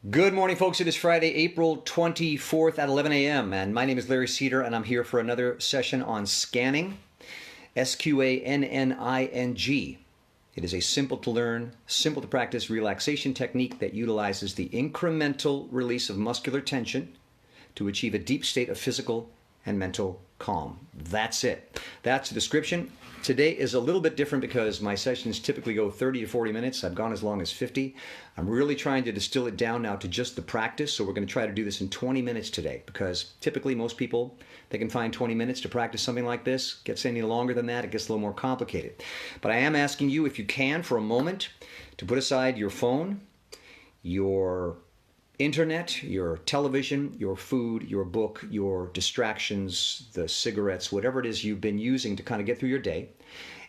Good morning, folks. It is Friday, April 24th at 11 a.m. And my name is Larry Cedar, and I'm here for another session on Sqanning, Sqanning. It is a simple to learn, simple to practice relaxation technique that utilizes the incremental release of muscular tension to achieve a deep state of physical and mental calm. That's it. That's the description. Today is a little bit different because my sessions typically go 30 to 40 minutes. I've gone as long as 50. I'm really trying to distill it down now to just the practice. So we're going to try to do this in 20 minutes today because typically most people, they can find 20 minutes to practice something like this. Gets any longer than that, it gets a little more complicated. But I am asking you, if you can, for a moment, to put aside your phone, your internet, your television, your food, your book, your distractions, the cigarettes, whatever it is you've been using to kind of get through your day.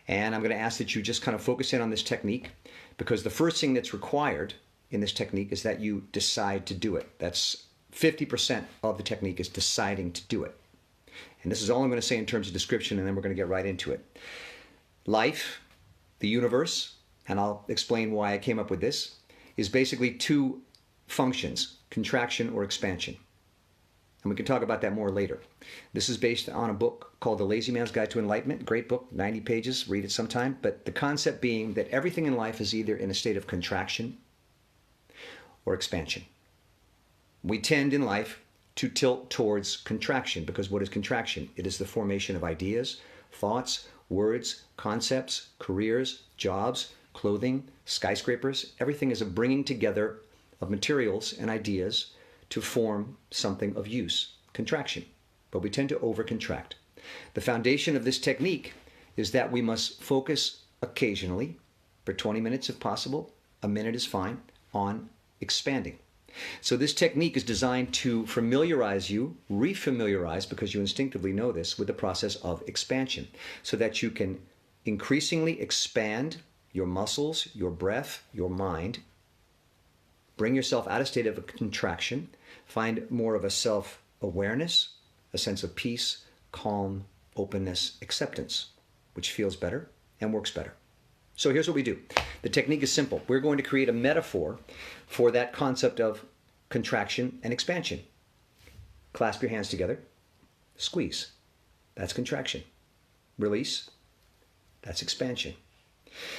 And I'm going to ask that you just kind of focus in on this technique, because the first thing that's required in this technique is that you decide to do it. That's 50% of the technique, is deciding to do it. And this is all I'm going to say in terms of description, and then we're going to get right into it. Life, the universe, and I'll explain why I came up with this, is basically two functions: contraction or expansion. And we can talk about that more later. This is based on a book called The Lazy Man's Guide to Enlightenment. Great book, 90 pages, read it sometime. But the concept being that everything in life is either in a state of contraction or expansion. We tend in life to tilt towards contraction, because what is contraction? It is the formation of ideas, thoughts, words, concepts, careers, jobs, clothing, skyscrapers. Everything is a bringing together of materials and ideas to form something of use, contraction. But we tend to over-contract. The foundation of this technique is that we must focus occasionally, for 20 minutes if possible, a minute is fine, on expanding. So this technique is designed to familiarize you, refamiliarize, because you instinctively know this, with the process of expansion, so that you can increasingly expand your muscles, your breath, your mind. Bring yourself out of state of contraction, find more of a self-awareness, a sense of peace, calm, openness, acceptance, which feels better and works better. So here's what we do. The technique is simple. We're going to create a metaphor for that concept of contraction and expansion. Clasp your hands together, squeeze. That's contraction. Release. That's expansion.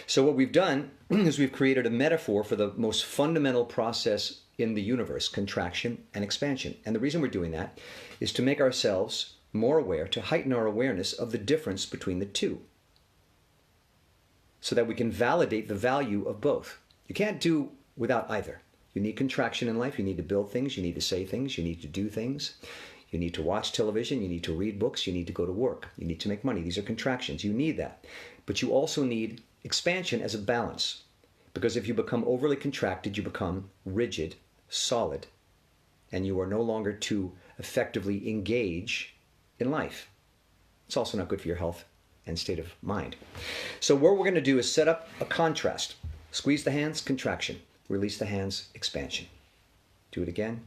So what we've done is we've created a metaphor for the most fundamental process in the universe, contraction and expansion. And the reason we're doing that is to make ourselves more aware, to heighten our awareness of the difference between the two, so that we can validate the value of both. You can't do without either. You need contraction in life. You need to build things. You need to say things. You need to do things. You need to watch television. You need to read books. You need to go to work. You need to make money. These are contractions. You need that. But you also need expansion as a balance, because if you become overly contracted, you become rigid, solid, and you are no longer to effectively engage in life. It's also not good for your health and state of mind. So what we're going to do is set up a contrast. Squeeze the hands, contraction. Release the hands, expansion. Do it again.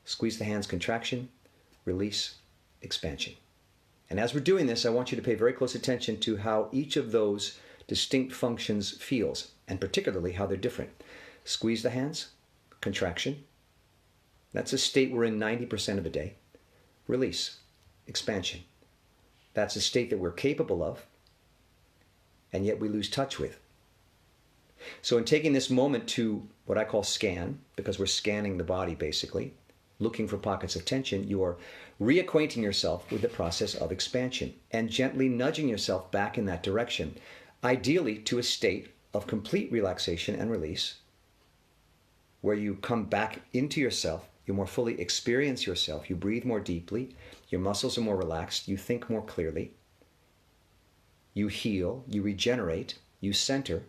Squeeze the hands, contraction. Release, expansion. And as we're doing this, I want you to pay very close attention to how each of those distinct functions feels, and particularly how they're different. Squeeze the hands, contraction. That's a state we're in 90% of the day. Release, expansion. That's a state that we're capable of, and yet we lose touch with. So in taking this moment to what I call scan, because we're scanning the body basically, looking for pockets of tension, you are reacquainting yourself with the process of expansion and gently nudging yourself back in that direction, ideally to a state of complete relaxation and release, where you come back into yourself, you more fully experience yourself, you breathe more deeply, your muscles are more relaxed, you think more clearly, you heal, you regenerate, you center,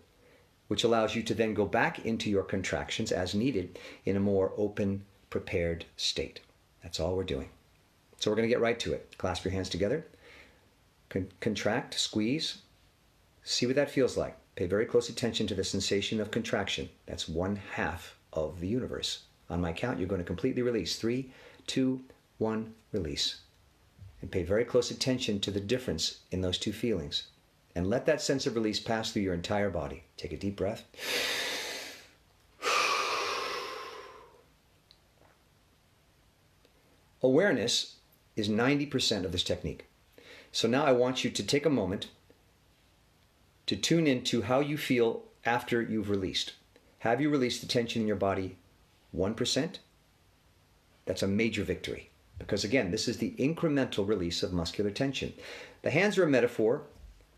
which allows you to then go back into your contractions as needed in a more open, prepared state. That's all we're doing. So we're going to get right to it. Clasp your hands together, contract, squeeze. See what that feels like. Pay very close attention to the sensation of contraction. That's 1/2 of the universe. On my count, you're going to completely release. 3, 2, 1, release. And pay very close attention to the difference in those two feelings. And let that sense of release pass through your entire body. Take a deep breath. awareness is 90% of this technique. So now I want you to take a moment to tune into how you feel after you've released. Have you released the tension in your body 1%? That's a major victory. Because again, this is the incremental release of muscular tension. The hands are a metaphor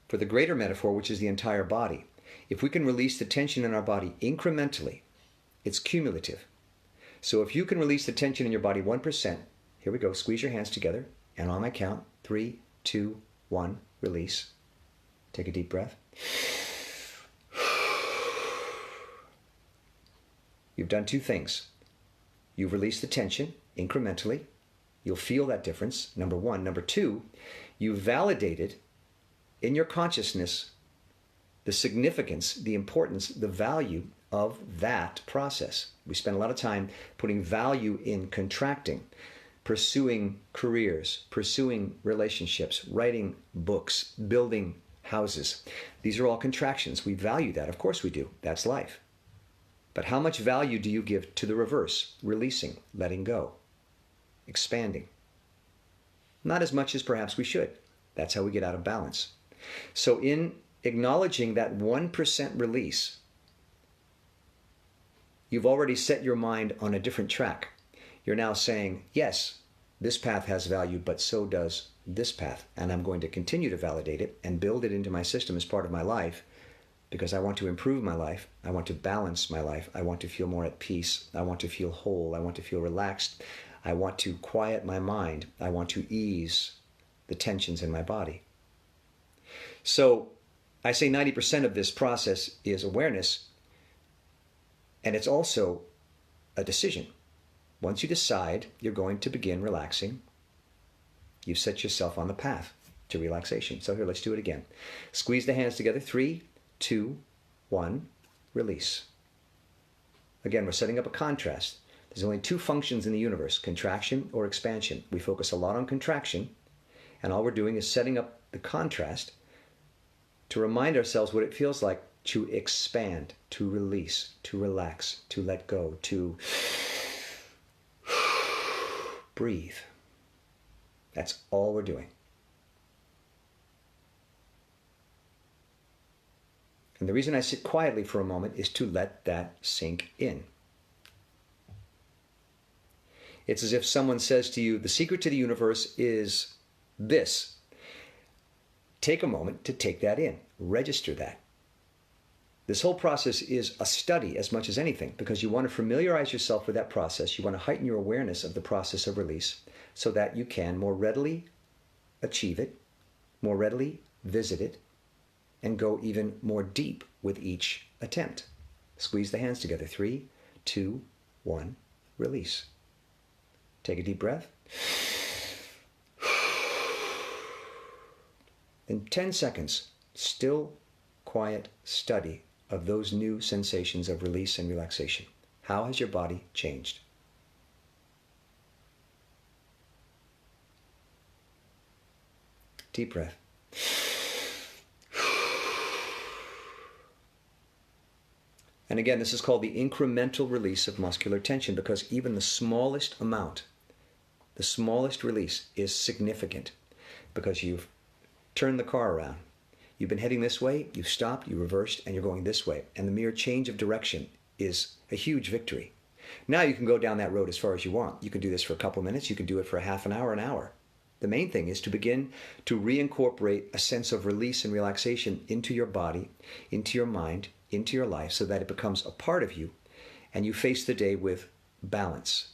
for the greater metaphor, which is the entire body. If we can release the tension in our body incrementally, it's cumulative. So if you can release the tension in your body 1%, here we go, squeeze your hands together, and on my count, 3, 2, 1, release. Take a deep breath. You've done two things. You've released the tension incrementally. You'll feel that difference, number one. Number two, you've validated in your consciousness the significance, the importance, the value of that process. We spend a lot of time putting value in contracting, pursuing careers, pursuing relationships, writing books, building houses. These are all contractions. We value that. Of course we do. That's life. But how much value do you give to the reverse? Releasing, letting go, expanding. Not as much as perhaps we should. That's how we get out of balance. So in acknowledging that 1% release, you've already set your mind on a different track. You're now saying, yes, this path has value, but so does this path. And I'm going to continue to validate it and build it into my system as part of my life, because I want to improve my life. I want to balance my life. I want to feel more at peace. I want to feel whole. I want to feel relaxed. I want to quiet my mind. I want to ease the tensions in my body. So I say 90% of this process is awareness, and it's also a decision. Once you decide you're going to begin relaxing, you've set yourself on the path to relaxation. So here, let's do it again. Squeeze the hands together. 3, 2, 1, release. Again, we're setting up a contrast. There's only two functions in the universe, contraction or expansion. We focus a lot on contraction, and all we're doing is setting up the contrast to remind ourselves what it feels like to expand, to release, to relax, to let go, to breathe. That's all we're doing. And the reason I sit quietly for a moment is to let that sink in. It's as if someone says to you, the secret to the universe is this. Take a moment to take that in. Register that. This whole process is a study as much as anything, because you want to familiarize yourself with that process. You want to heighten your awareness of the process of release so that you can more readily achieve it, more readily visit it, and go even more deep with each attempt. Squeeze the hands together. 3, 2, 1, release. Take a deep breath. In 10 seconds, still, quiet study of those new sensations of release and relaxation. How has your body changed? Deep breath. And again, this is called the incremental release of muscular tension, because even the smallest amount, the smallest release is significant, because you've turned the car around. You've been heading this way, you've stopped, you reversed, and you're going this way. And the mere change of direction is a huge victory. Now you can go down that road as far as you want. You can do this for a couple minutes, you can do it for a half an hour, an hour. The main thing is to begin to reincorporate a sense of release and relaxation into your body, into your mind, into your life, so that it becomes a part of you, and you face the day with balance.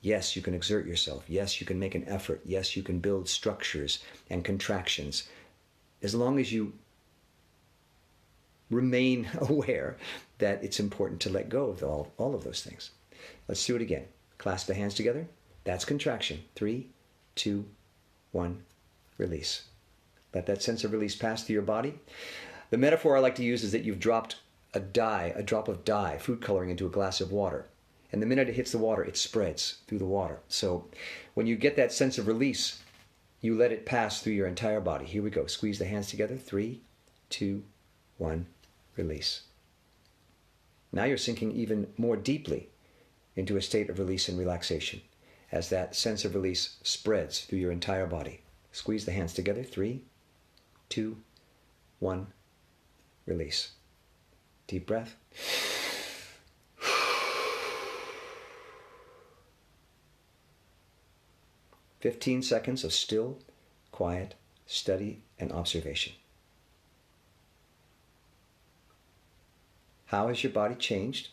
Yes, you can exert yourself. Yes, you can make an effort. Yes, you can build structures and contractions, as long as you remain aware that it's important to let go of all of those things. Let's do it again. Clasp the hands together. That's contraction. 3, 2, 1, release. Let that sense of release pass through your body. The metaphor I like to use is that you've dropped a drop of dye, food coloring, into a glass of water. And the minute it hits the water, it spreads through the water. So when you get that sense of release, you let it pass through your entire body. Here we go. Squeeze the hands together. 3, 2, 1, release. Now you're sinking even more deeply into a state of release and relaxation. as that sense of release spreads through your entire body. Squeeze the hands together. 3, 2, 1. Release. Deep breath. 15 seconds of still, quiet, study, and observation. How has your body changed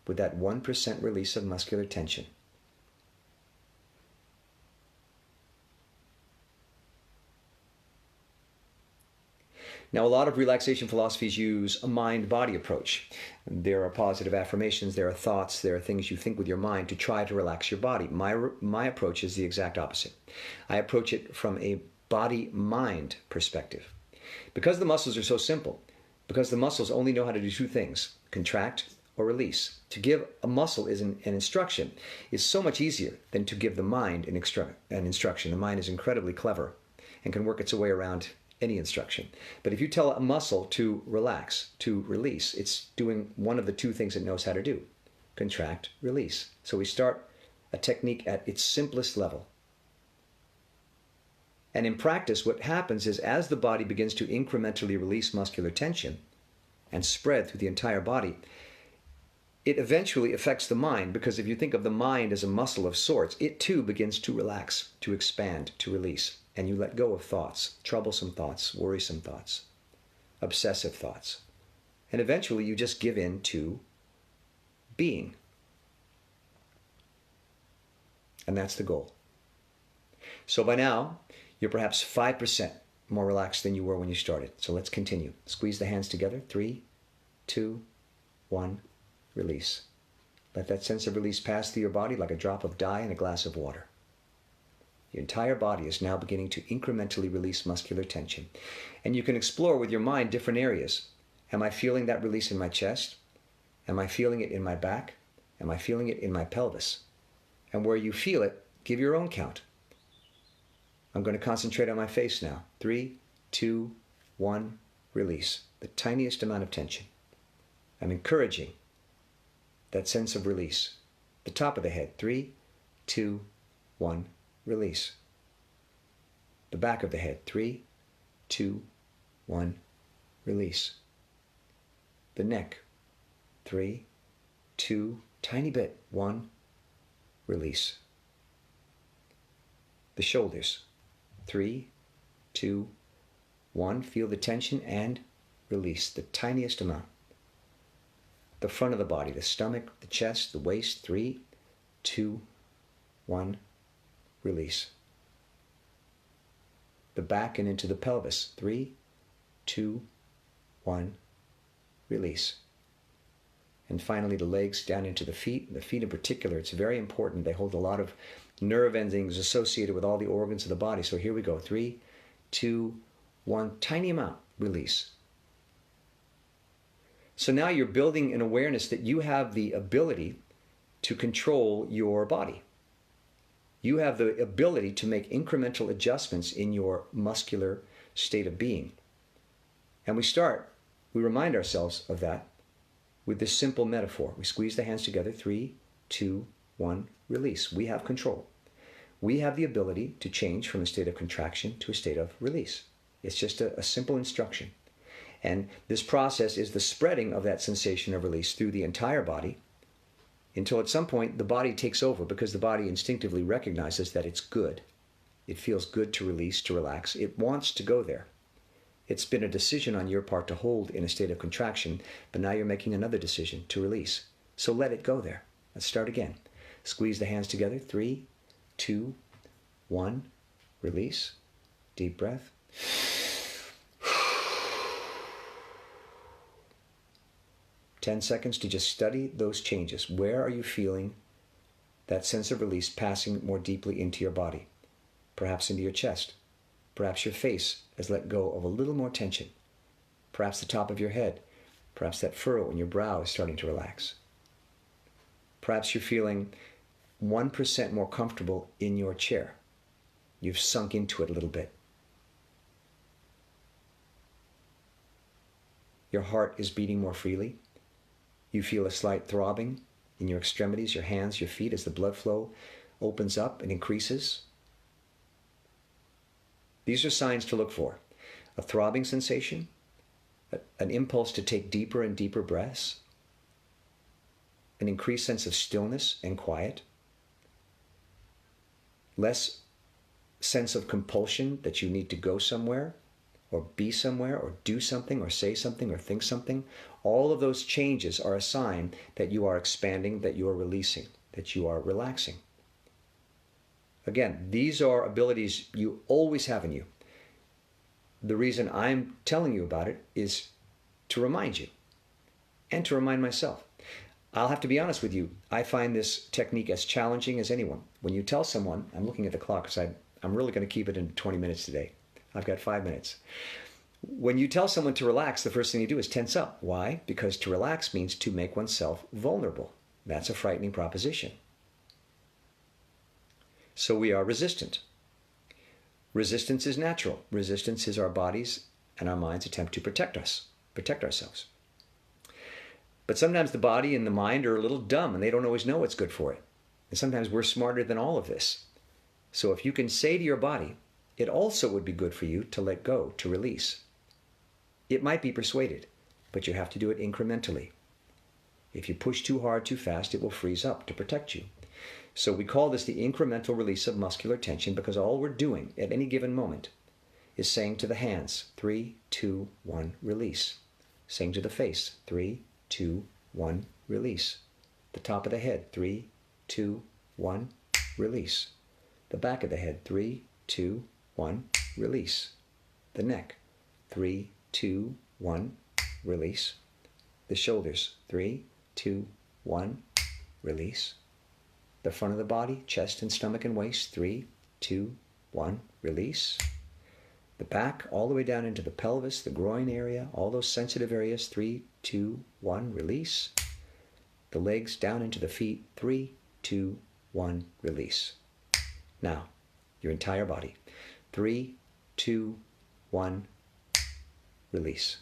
with that 1% release of muscular tension? Now, a lot of relaxation philosophies use a mind-body approach. There are positive affirmations, there are thoughts, there are things you think with your mind to try to relax your body. My approach is the exact opposite. I approach it from a body-mind perspective. Because the muscles are so simple, because the muscles only know how to do two things, contract or release. To give a muscle is an instruction is so much easier than to give the mind an instruction. The mind is incredibly clever and can work its way around any instruction. But if you tell a muscle to relax, to release, it's doing one of the two things it knows how to do. Contract, release. So we start a technique at its simplest level. And in practice, what happens is as the body begins to incrementally release muscular tension and spread through the entire body, it eventually affects the mind, because if you think of the mind as a muscle of sorts, it too begins to relax, to expand, to release. And you let go of thoughts, troublesome thoughts, worrisome thoughts, obsessive thoughts. And eventually you just give in to being. And that's the goal. So by now, you're perhaps 5% more relaxed than you were when you started. So let's continue. Squeeze the hands together. 3, 2, 1, release. Let that sense of release pass through your body like a drop of dye in a glass of water. Your entire body is now beginning to incrementally release muscular tension. And you can explore with your mind different areas. Am I feeling that release in my chest? Am I feeling it in my back? Am I feeling it in my pelvis? And where you feel it, give your own count. I'm going to concentrate on my face now. 3, 2, 1, release. The tiniest amount of tension. I'm encouraging that sense of release. The top of the head. 3, 2, 1, release. The back of the head. 3, 2, 1, release. The neck. 3, 2, tiny bit. 1, release. The shoulders. 3, 2, 1. Feel the tension and release. The tiniest amount. The front of the body. The stomach, the chest, the waist. 3, 2, 1. Release. The back and into the pelvis. 3, 2, 1. Release. And finally the legs down into the feet. The feet in particular, it's very important. They hold a lot of nerve endings associated with all the organs of the body. So here we go. 3, 2, 1. Tiny amount. Release. So now you're building an awareness that you have the ability to control your body. You have the ability to make incremental adjustments in your muscular state of being. And we remind ourselves of that with this simple metaphor. We squeeze the hands together. 3, 2, 1, release. We have control. We have the ability to change from a state of contraction to a state of release. It's just a simple instruction. And this process is the spreading of that sensation of release through the entire body, until at some point the body takes over, because the body instinctively recognizes that it's good. It feels good to release, to relax. It wants to go there. It's been a decision on your part to hold in a state of contraction, but now you're making another decision to release. So let it go there. Let's start again. Squeeze the hands together. 3, 2, 1. Release. Deep breath. 10 seconds to just study those changes. Where are you feeling that sense of release passing more deeply into your body? Perhaps into your chest. Perhaps your face has let go of a little more tension. Perhaps the top of your head. Perhaps that furrow in your brow is starting to relax. Perhaps you're feeling 1% more comfortable in your chair. You've sunk into it a little bit. Your heart is beating more freely. You feel a slight throbbing in your extremities, your hands, your feet, as the blood flow opens up and increases. These are signs to look for. A throbbing sensation, an impulse to take deeper and deeper breaths, an increased sense of stillness and quiet, less sense of compulsion that you need to go somewhere or be somewhere or do something or say something or think something. All of those changes are a sign that you are expanding, that you are releasing, that you are relaxing. Again, these are abilities you always have in you. The reason I'm telling you about it is to remind you and to remind myself. I'll have to be honest with you. I find this technique as challenging as anyone. When you tell someone, I'm looking at the clock because I'm really going to keep it in 20 minutes today. I've got 5 minutes. When you tell someone to relax, the first thing you do is tense up. Why? Because to relax means to make oneself vulnerable. That's a frightening proposition. So we are resistant. Resistance is natural. Resistance is our bodies and our minds' attempt to protect ourselves. But sometimes the body and the mind are a little dumb and they don't always know what's good for it. And sometimes we're smarter than all of this. So if you can say to your body, it also would be good for you to let go, to release. It might be persuaded, but you have to do it incrementally. If you push too hard, too fast, it will freeze up to protect you. So we call this the incremental release of muscular tension because all we're doing at any given moment is saying to the hands, 3, 2, 1, release. Saying to the face, 3, 2, 1, release. The top of the head, 3, 2, 1, release. The back of the head, 3, 2, 1, release. The neck, 3, 2, 1, release. The shoulders, 3, 2, 1, release. The front of the body, chest and stomach and waist, 3, 2, 1, release. The back all the way down into the pelvis, the groin area, all those sensitive areas, 3, 2, 1, release. The legs down into the feet, 3, 2, 1, release. Now, your entire body, 3, 2, 1, release.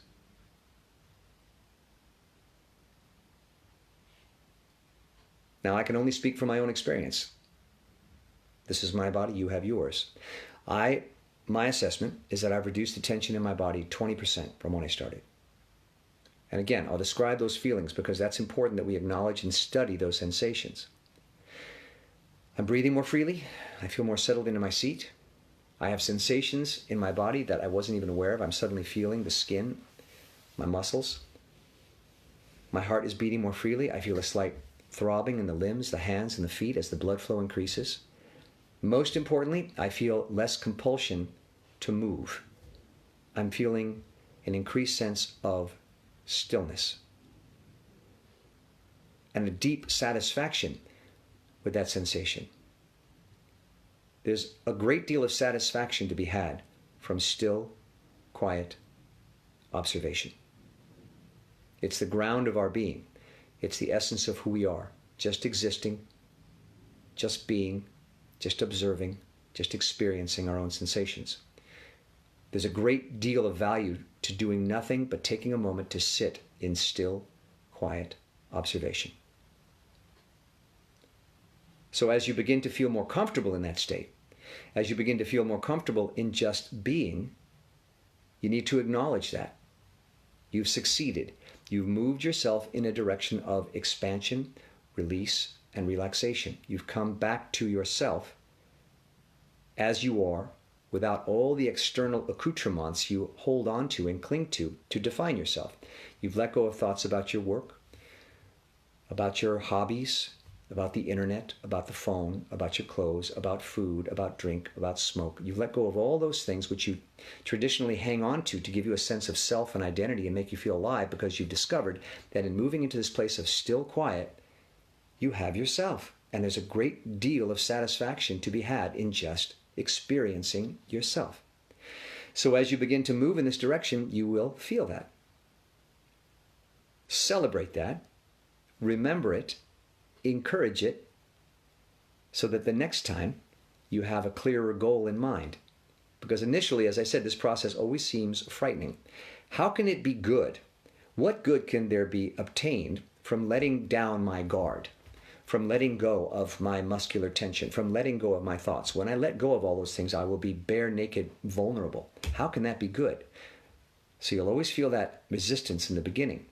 Now, I can only speak from my own experience. This is my body, you have yours. My assessment is that I've reduced the tension in my body 20% from when I started. And again, I'll describe those feelings because that's important that we acknowledge and study those sensations. I'm breathing more freely. I feel more settled into my seat. I have sensations in my body that I wasn't even aware of. I'm suddenly feeling the skin, my muscles. My heart is beating more freely. I feel a slight throbbing in the limbs, the hands, and the feet as the blood flow increases. Most importantly, I feel less compulsion to move. I'm feeling an increased sense of stillness and a deep satisfaction with that sensation. There's a great deal of satisfaction to be had from still, quiet observation. It's the ground of our being. It's the essence of who we are, just existing, just being, just observing, just experiencing our own sensations. There's a great deal of value to doing nothing but taking a moment to sit in still, quiet observation. So as you begin to feel more comfortable in that state, as you begin to feel more comfortable in just being, you need to acknowledge that. You've succeeded. You've moved yourself in a direction of expansion, release, and relaxation. You've come back to yourself as you are, without all the external accoutrements you hold on to and cling to define yourself. You've let go of thoughts about your work, about your hobbies, about the internet, about the phone, about your clothes, about food, about drink, about smoke. You've let go of all those things which you traditionally hang on to give you a sense of self and identity and make you feel alive, because you've discovered that in moving into this place of still quiet, you have yourself. And there's a great deal of satisfaction to be had in just experiencing yourself. So as you begin to move in this direction, you will feel that. Celebrate that. Remember it. Encourage it, so that the next time you have a clearer goal in mind. Because initially, as I said, this process always seems frightening. How can it be good? What good can there be obtained from letting down my guard, from letting go of my muscular tension, from letting go of my thoughts. When I let go of all those things, I will be bare, naked, vulnerable. How can that be good? So you'll always feel that resistance in the beginning.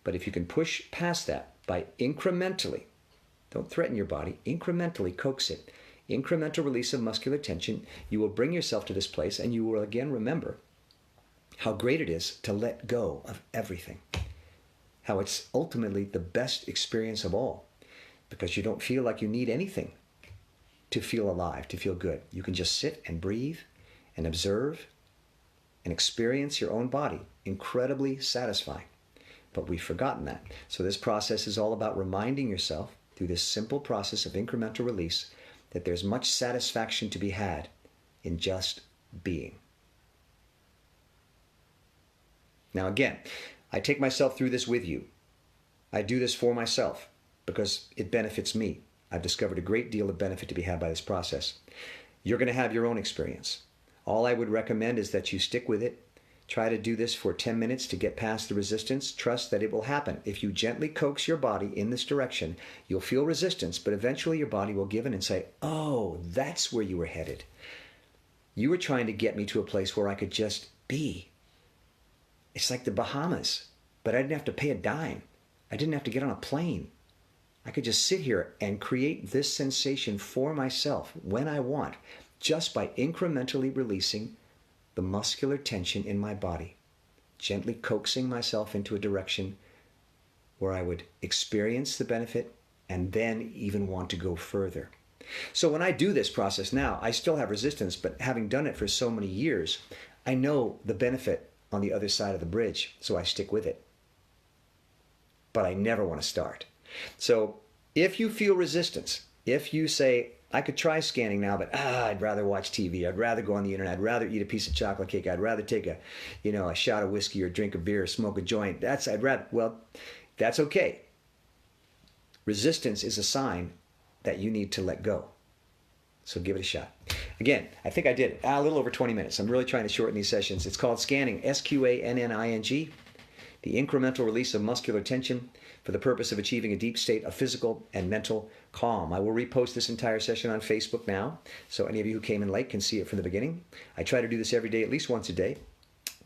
But if you can push past that by incrementally, don't threaten your body, incrementally coax it, incremental release of muscular tension, you will bring yourself to this place, and you will again remember how great it is to let go of everything. How it's ultimately the best experience of all, because you don't feel like you need anything to feel alive, to feel good. You can just sit and breathe and observe and experience your own body. Incredibly satisfying. But we've forgotten that. So this process is all about reminding yourself through this simple process of incremental release that there's much satisfaction to be had in just being. Now again, I take myself through this with you. I do this for myself because it benefits me. I've discovered a great deal of benefit to be had by this process. You're going to have your own experience. All I would recommend is that you stick with it. Try to do this for 10 minutes to get past the resistance. Trust that it will happen. If you gently coax your body in this direction, you'll feel resistance, but eventually your body will give in and say, oh, that's where you were headed. You were trying to get me to a place where I could just be. It's like the Bahamas, but I didn't have to pay a dime. I didn't have to get on a plane. I could just sit here and create this sensation for myself when I want, just by incrementally releasing the muscular tension in my body, gently coaxing myself into a direction where I would experience the benefit and then even want to go further. So when I do this process now, I still have resistance, but having done it for so many years, I know the benefit on the other side of the bridge, so I stick with it. But I never want to start. So if you feel resistance, if you say, I could try scanning now, but I'd rather watch TV. I'd rather go on the internet. I'd rather eat a piece of chocolate cake. I'd rather take a shot of whiskey or drink a beer or smoke a joint. Well, that's okay. Resistance is a sign that you need to let go. So give it a shot. Again, I think I did it. A little over 20 minutes. I'm really trying to shorten these sessions. It's called Sqanning, Sqanning, the incremental release of muscular tension for the purpose of achieving a deep state of physical and mental calm. I will repost this entire session on Facebook now, so any of you who came in late can see it from the beginning. I try to do this every day, at least once a day,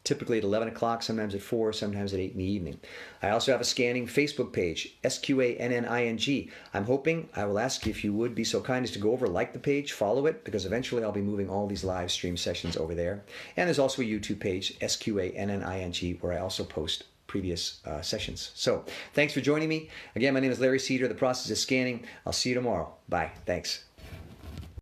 typically at 11 o'clock, sometimes at 4, sometimes at 8 in the evening. I also have a Sqanning Facebook page, Sqanning. I'm hoping, I will ask if you would be so kind as to go over, like the page, follow it, because eventually I'll be moving all these live stream sessions over there. And there's also a YouTube page, Sqanning, where I also post previous sessions. So thanks for joining me. Again, my name is Larry Cedar. The process is scanning. I'll see you tomorrow. Bye. Thanks.